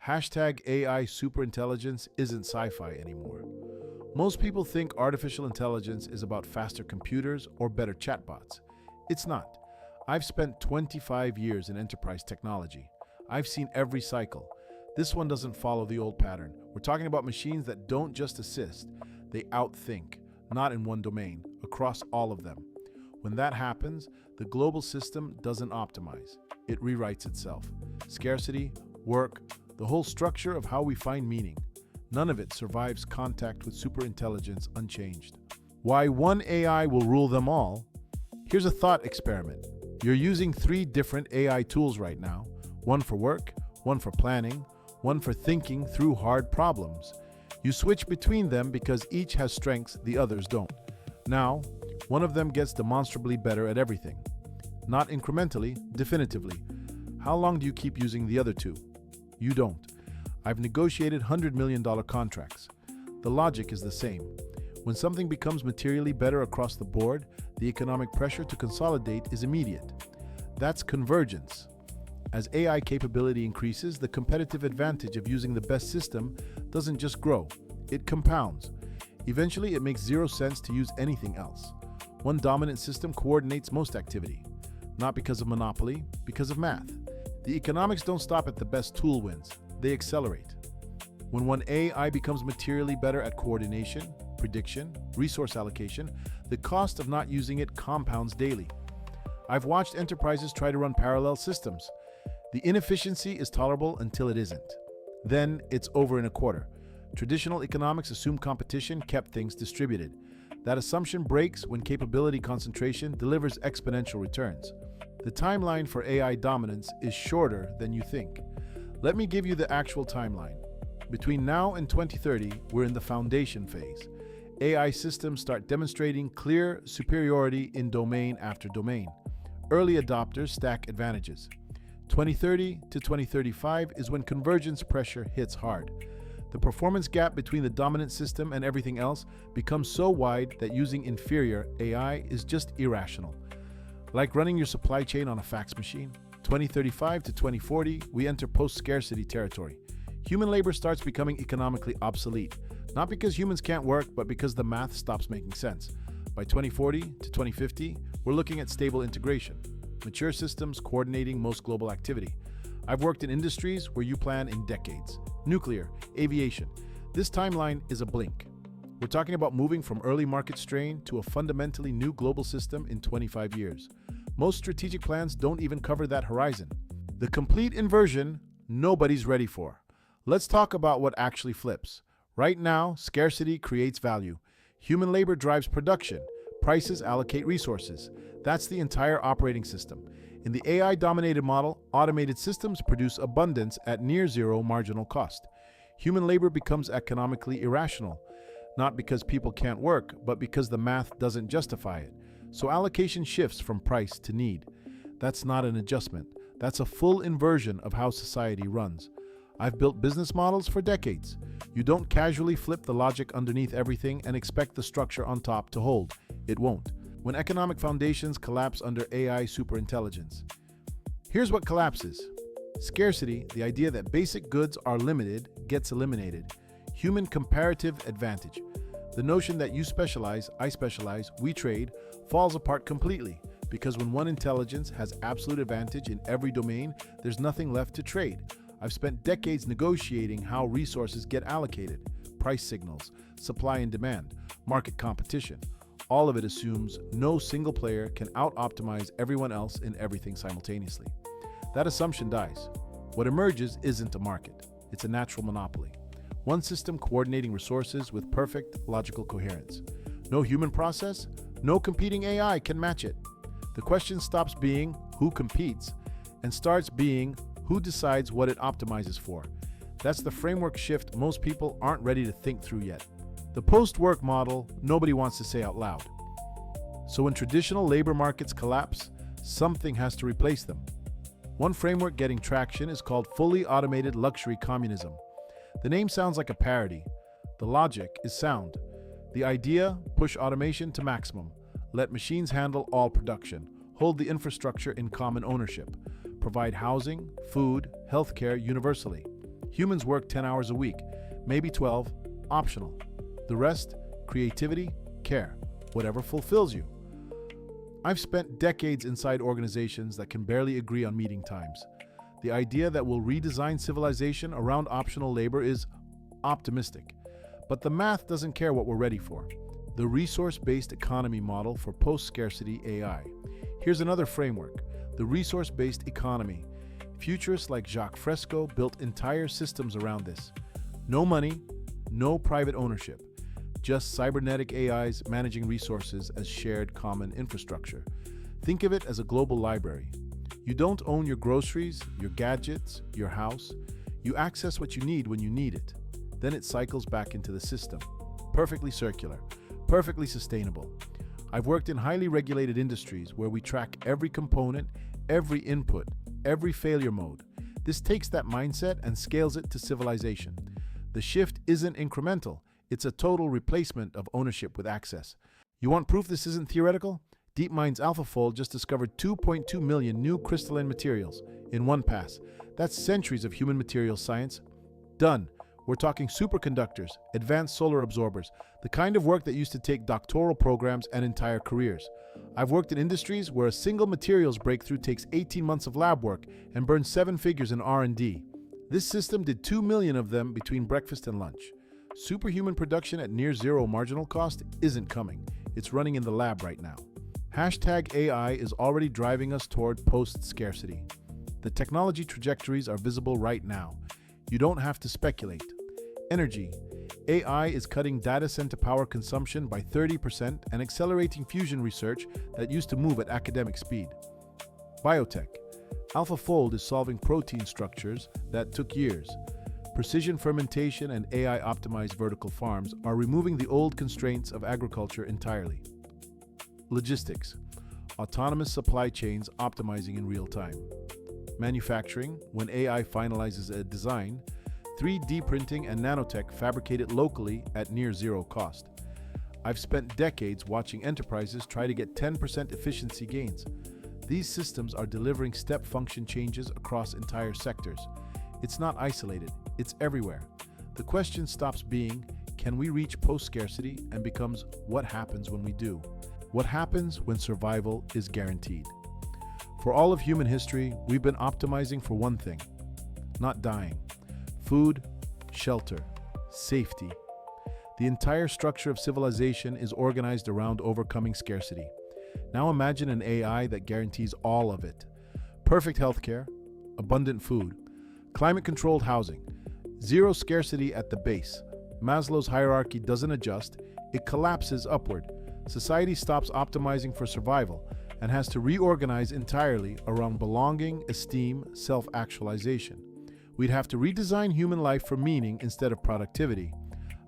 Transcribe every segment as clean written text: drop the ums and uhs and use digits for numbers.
Hashtag AI superintelligence isn't sci-fi anymore. Most people think artificial intelligence is about faster computers or better chatbots. It's not. I've spent 25 years in enterprise technology. I've seen every cycle. This one doesn't follow the old pattern. We're talking about machines that don't just assist, they outthink, not in one domain, across all of them. When that happens, the global system doesn't optimize. It rewrites itself. Scarcity, work, the whole structure of how we find meaning. None of it survives contact with superintelligence unchanged. Why one AI will rule them all? Here's a thought experiment. You're using 3 different AI tools right now. One for work, one for planning, one for thinking through hard problems. You switch between them because each has strengths the others don't. Now, one of them gets demonstrably better at everything. Not incrementally, definitively. How long do you keep using the other 2? You don't. I've negotiated $100 million contracts. The logic is the same. When something becomes materially better across the board, the economic pressure to consolidate is immediate. That's convergence. As AI capability increases, the competitive advantage of using the best system doesn't just grow, it compounds. Eventually, it makes 0 sense to use anything else. One dominant system coordinates most activity, not because of monopoly, because of math. The economics don't stop at the best tool wins, they accelerate. When one AI becomes materially better at coordination, prediction, resource allocation, the cost of not using it compounds daily. I've watched enterprises try to run parallel systems. The inefficiency is tolerable until it isn't. Then it's over in a quarter. Traditional economics assumed competition kept things distributed. That assumption breaks when capability concentration delivers exponential returns. The timeline for AI dominance is shorter than you think. Let me give you the actual timeline. Between now and 2030, we're in the foundation phase. AI systems start demonstrating clear superiority in domain after domain. Early adopters stack advantages. 2030 to 2035 is when convergence pressure hits hard. The performance gap between the dominant system and everything else becomes so wide that using inferior AI is just irrational. Like running your supply chain on a fax machine. 2035 to 2040, we enter post-scarcity territory. Human labor starts becoming economically obsolete, not because humans can't work, but because the math stops making sense. By 2040 to 2050, we're looking at stable integration, mature systems coordinating most global activity. I've worked in industries where you plan in decades. Nuclear, aviation. This timeline is a blink. We're talking about moving from early market strain to a fundamentally new global system in 25 years. Most strategic plans don't even cover that horizon. The complete inversion, nobody's ready for. Let's talk about what actually flips. Right now, scarcity creates value. Human labor drives production. Prices allocate resources. That's the entire operating system. In the AI-dominated model, automated systems produce abundance at near zero marginal cost. Human labor becomes economically irrational, not because people can't work, but because the math doesn't justify it. So allocation shifts from price to need. That's not an adjustment. That's a full inversion of how society runs. I've built business models for decades. You don't casually flip the logic underneath everything and expect the structure on top to hold. It won't. When economic foundations collapse under AI superintelligence. Here's what collapses. Scarcity, the idea that basic goods are limited, gets eliminated. Human comparative advantage. The notion that you specialize, I specialize, we trade, falls apart completely, because when one intelligence has absolute advantage in every domain, there's nothing left to trade. I've spent decades negotiating how resources get allocated, price signals, supply and demand, market competition. All of it assumes no single player can out-optimize everyone else in everything simultaneously. That assumption dies. What emerges isn't a market, it's a natural monopoly. One system coordinating resources with perfect logical coherence. No human process, no competing AI can match it. The question stops being who competes and starts being who decides what it optimizes for. That's the framework shift most people aren't ready to think through yet. The post-work model, nobody wants to say out loud. So when traditional labor markets collapse, something has to replace them. One framework getting traction is called fully automated luxury communism. The name sounds like a parody. The logic is sound. The idea, push automation to maximum. Let machines handle all production. Hold the infrastructure in common ownership. Provide housing, food, healthcare universally. Humans work 10 hours a week, maybe 12, optional. The rest, creativity, care, whatever fulfills you. I've spent decades inside organizations that can barely agree on meeting times. The idea that we'll redesign civilization around optional labor is optimistic. But the math doesn't care what we're ready for. The resource-based economy model for post-scarcity AI. Here's another framework, the resource-based economy. Futurists like Jacques Fresco built entire systems around this. No money, no private ownership, just cybernetic AIs managing resources as shared common infrastructure. Think of it as a global library. You don't own your groceries, your gadgets, your house. You access what you need when you need it. Then it cycles back into the system. Perfectly circular, perfectly sustainable. I've worked in highly regulated industries where we track every component, every input, every failure mode. This takes that mindset and scales it to civilization. The shift isn't incremental, it's a total replacement of ownership with access. You want proof this isn't theoretical? DeepMind's AlphaFold just discovered 2.2 million new crystalline materials in one pass. That's centuries of human materials science. Done. We're talking superconductors, advanced solar absorbers, the kind of work that used to take doctoral programs and entire careers. I've worked in industries where a single materials breakthrough takes 18 months of lab work and burns 7 figures in R&D. This system did 2 million of them between breakfast and lunch. Superhuman production at near zero marginal cost isn't coming. It's running in the lab right now. Hashtag AI is already driving us toward post-scarcity. The technology trajectories are visible right now. You don't have to speculate. Energy. AI is cutting data center power consumption by 30% and accelerating fusion research that used to move at academic speed. Biotech. AlphaFold is solving protein structures that took years. Precision fermentation and AI-optimized vertical farms are removing the old constraints of agriculture entirely. Logistics. Autonomous supply chains optimizing in real time. Manufacturing, when AI finalizes a design, 3D printing and nanotech fabricate it locally at near zero cost. I've spent decades watching enterprises try to get 10% efficiency gains. These systems are delivering step function changes across entire sectors. It's not isolated, it's everywhere. The question stops being, can we reach post-scarcity, and becomes, what happens when we do? What happens when survival is guaranteed? For all of human history, we've been optimizing for one thing, not dying. Food, shelter, safety. The entire structure of civilization is organized around overcoming scarcity. Now imagine an AI that guarantees all of it. Perfect healthcare, abundant food, climate-controlled housing, zero scarcity at the base. Maslow's hierarchy doesn't adjust, it collapses upward. Society stops optimizing for survival and has to reorganize entirely around belonging, esteem, self-actualization. We'd have to redesign human life for meaning instead of productivity.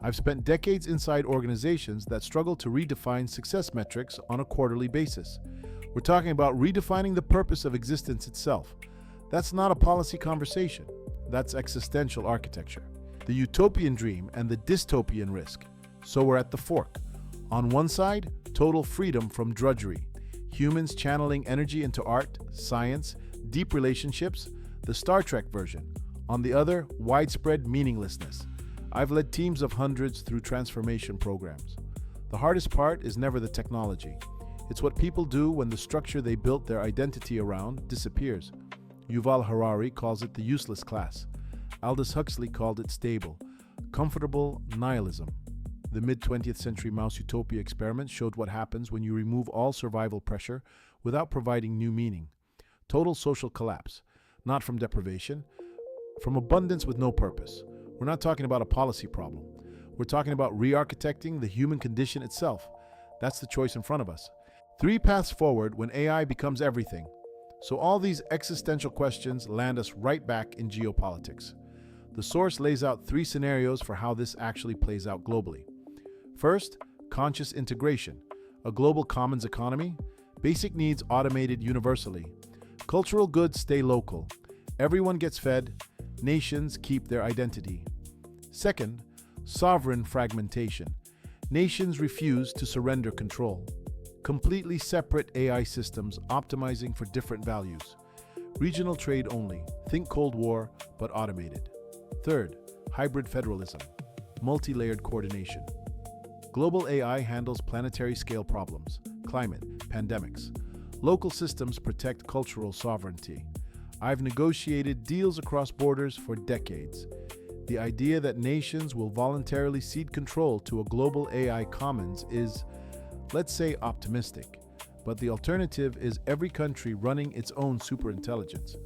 I've spent decades inside organizations that struggle to redefine success metrics on a quarterly basis. We're talking about redefining the purpose of existence itself. That's not a policy conversation. That's existential architecture. The utopian dream and the dystopian risk. So we're at the fork. On one side, total freedom from drudgery. Humans channeling energy into art, science, deep relationships, the Star Trek version. On the other, widespread meaninglessness. I've led teams of hundreds through transformation programs. The hardest part is never the technology. It's what people do when the structure they built their identity around disappears. Yuval Harari calls it the useless class. Aldous Huxley called it stable, comfortable nihilism. The mid-20th century Mouse Utopia experiment showed what happens when you remove all survival pressure without providing new meaning. Total social collapse, not from deprivation, from abundance with no purpose. We're not talking about a policy problem. We're talking about re-architecting the human condition itself. That's the choice in front of us. 3 paths forward when AI becomes everything. So all these existential questions land us right back in geopolitics. The source lays out 3 scenarios for how this actually plays out globally. First, conscious integration, a global commons economy, basic needs automated universally. Cultural goods stay local. Everyone gets fed. Nations keep their identity. Second, sovereign fragmentation. Nations refuse to surrender control. Completely separate AI systems optimizing for different values. Regional trade only. Think Cold War, but automated. Third, hybrid federalism, multi-layered coordination. Global AI handles planetary scale problems, climate, pandemics. Local systems protect cultural sovereignty. I've negotiated deals across borders for decades. The idea that nations will voluntarily cede control to a global AI commons is, let's say, optimistic. But the alternative is every country running its own superintelligence.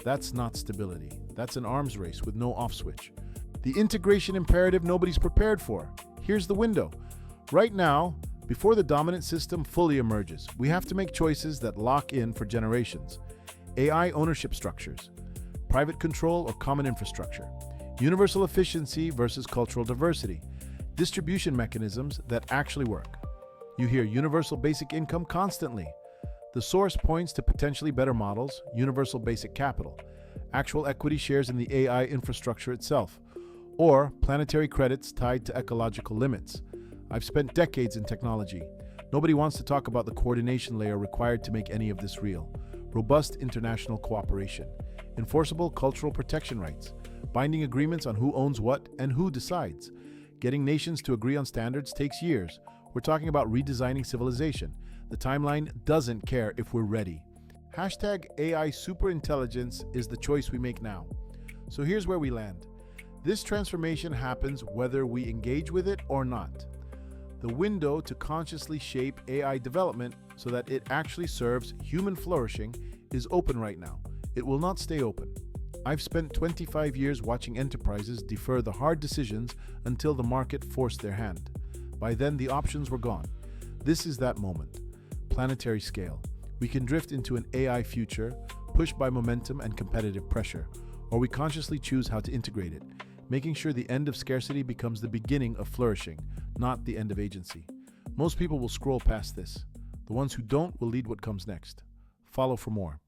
That's not stability. That's an arms race with no off switch. The integration imperative nobody's prepared for. Here's the window. Right now, before the dominant system fully emerges, we have to make choices that lock in for generations. AI ownership structures, private control or common infrastructure, universal efficiency versus cultural diversity, distribution mechanisms that actually work. You hear universal basic income constantly. The source points to potentially better models, universal basic capital, actual equity shares in the AI infrastructure itself, or planetary credits tied to ecological limits. I've spent decades in technology. Nobody wants to talk about the coordination layer required to make any of this real. Robust international cooperation, enforceable cultural protection rights, binding agreements on who owns what and who decides. Getting nations to agree on standards takes years. We're talking about redesigning civilization. The timeline doesn't care if we're ready. Hashtag AI superintelligence is the choice we make now. So here's where we land. This transformation happens whether we engage with it or not. The window to consciously shape AI development so that it actually serves human flourishing is open right now. It will not stay open. I've spent 25 years watching enterprises defer the hard decisions until the market forced their hand. By then, the options were gone. This is that moment. Planetary scale. We can drift into an AI future, pushed by momentum and competitive pressure, or we consciously choose how to integrate it, making sure the end of scarcity becomes the beginning of flourishing, not the end of agency. Most people will scroll past this. The ones who don't will lead what comes next. Follow for more.